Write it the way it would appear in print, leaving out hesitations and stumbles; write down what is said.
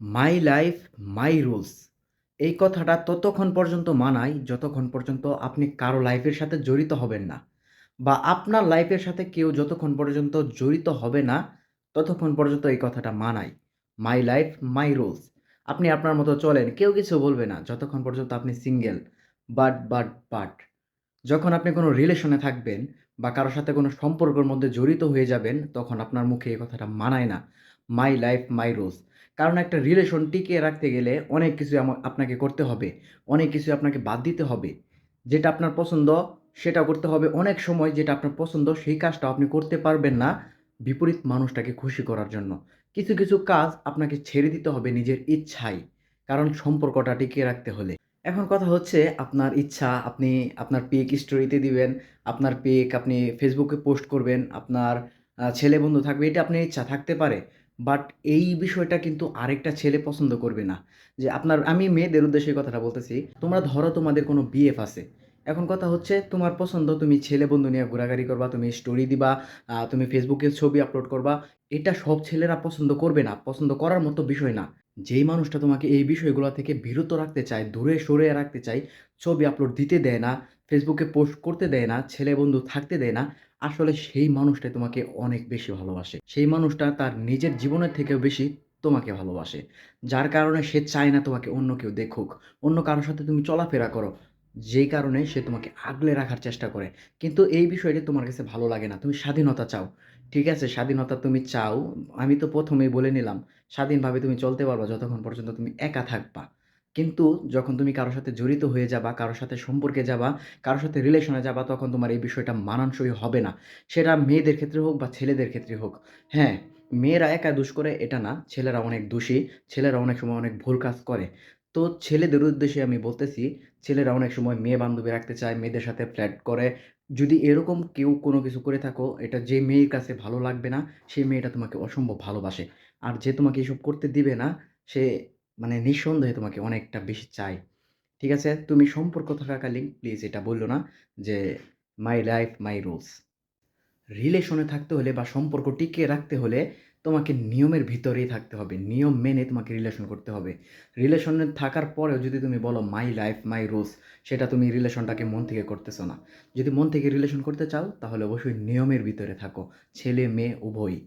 My life my rules এই কথাটা ততক্ষণ পর্যন্ত মানায় যতক্ষণ পর্যন্ত আপনি কারো লাইফের সাথে জড়িত হবেন না বা আপনার লাইফের সাথে কেউ যতক্ষণ পর্যন্ত জড়িত হবে না ততক্ষণ পর্যন্ত এই কথাটা মানায়। My life my rules. আপনি আপনার মতো চলেন, কেউ কিছু বলবে না যতক্ষণ পর্যন্ত আপনি সিঙ্গেল। বাট যখন আপনি কোনো রিলেশনে থাকবেন বা কারো সাথে কোনো সম্পর্কের মধ্যে জড়িত হয়ে যাবেন, তখন আপনার মুখে এই কথাটা মানায় না। My life my rules. কারণ একটা রিলেশন টিকিয়ে রাখতে গেলে অনেক কিছু আপনাকে করতে হবে। অনেক কিছু আপনাকে বাদ দিতে হবে। যেটা আপনার পছন্দ সেটা করতে হবে। অনেক সময় যেটা আপনার পছন্দ সেই কাজটাও আপনি করতে পারবেন না বিপরীত মানুষটাকে খুশি করার জন্য। কিছু কাজ আপনাকে ছেড়ে দিতে হবে নিজের ইচ্ছায়। কারণ সম্পর্কটা টিকিয়ে রাখতে হলে। এখন কথা হচ্ছে আপনার ইচ্ছা, আপনি আপনার পিক স্টোরিতে দিবেন, আপনার পিক আপনি ফেসবুকে পোস্ট করবেন, আপনার ছেলে বন্ধু থাকবে, এটা আপনার ইচ্ছা থাকতে পারে। বাট এই বিষয়টা কিন্তু আরেকটা ছেলে পছন্দ করবে না। যে আমি মেয়েদের উদ্দেশ্যে এই কথাটা বলতেছি। তোমরা ধরো তোমাদের কোনো বিএফ আছে। এখন কথা হচ্ছে তোমার পছন্দ তুমি ছেলে বন্ধু নিয়ে ঘোরাঘুরি করবা, তুমি স্টোরি দিবা, তুমি ফেসবুকে ছবি আপলোড করবা। এটা সব ছেলেরা পছন্দ করবে না, পছন্দ করার মতো বিষয় না। যেই মানুষটা তোমাকে এই বিষয়গুলো থেকে বিরত রাখতে চায়, দূরে সরিয়ে রাখতে চায়, ছবি আপলোড দিতে দেয় না, ফেসবুকে পোস্ট করতে দেয় না, ছেলে বন্ধু থাকতে দেয় না, আসলে সেই মানুষটাই তোমাকে অনেক বেশি ভালোবাসে। সেই মানুষটা তার নিজের জীবনের থেকেও বেশি তোমাকে ভালোবাসে। যার কারণে সে চায় না তোমাকে অন্য কেউ দেখুক, অন্য কারো সাথে তুমি চলাফেরা করো। যেই কারণে সে তোমাকে আগলে রাখার চেষ্টা করে। কিন্তু এই বিষয়টি তোমার কাছে ভালো লাগে না। তুমি স্বাধীনতা চাও। ঠিক আছে, স্বাধীনতা তুমি চাও। আমি তো ১ম এই বলে নিলাম। স্বাধীনভাবে তুমি চলতে পারবা যতক্ষণ পর্যন্ত তুমি একা থাকবা। কিন্তু যখন তুমি কারো সাথে জড়িত হয়ে যাবা, কারো সাথে সম্পর্কে যাবা, কারো সাথে রিলেশনে যাবা, তখন তোমার এই বিষয়টা মানানসই হবে না। সেটা মেয়েদের ক্ষেত্রে হোক বা ছেলেদের ক্ষেত্রে হোক। হ্যাঁ, মেয়েরা একা দোষ করে এটা না, ছেলেরা অনেক দোষী, ছেলেরা অনেক সময় অনেক ভুল কাজ করে। তো ছেলেদের উদ্দেশ্যে আমি বলতেছি, ছেলেরা অনেক সময় মেয়ে বান্ধবী রাখতে চায়, মেয়েদের সাথে ফ্লার্ট করে। যদি এরকম কেউ কোনো কিছু করে থাকো, এটা যে মেয়ের কাছে ভালো লাগবে না, সেই মেয়েটা তোমাকে অসম্ভব ভালোবাসে। আর যে তোমাকে এসব করতে দিবে না, সে মানে নিঃসন্দেহে তোমাকে অনেকটা বেশি চায়। ঠিক আছে? তুমি সম্পর্ক থাকাকালীন প্লিজ এটা বইলো না যে, মাই লাইফ মাই রুলস। রিলেশনে থাকতে হলে বা সম্পর্ক টিকিয়ে রাখতে হলে তোমাকে নিয়মের ভিতরেই থাকতে হবে। নিয়ম মেনে তোমাকে রিলেশন করতে হবে। রিলেশনে থাকার পরেও যদি তুমি বলো মাই লাইফ মাই রুলস, সেটা তুমি রিলেশনটাকে মন থেকে করতেছো না। যদি মন থেকে রিলেশন করতে চাও তাহলে অবশ্যই নিয়মের ভিতরে থাকো। ছেলে মেয়ে উভয়ই।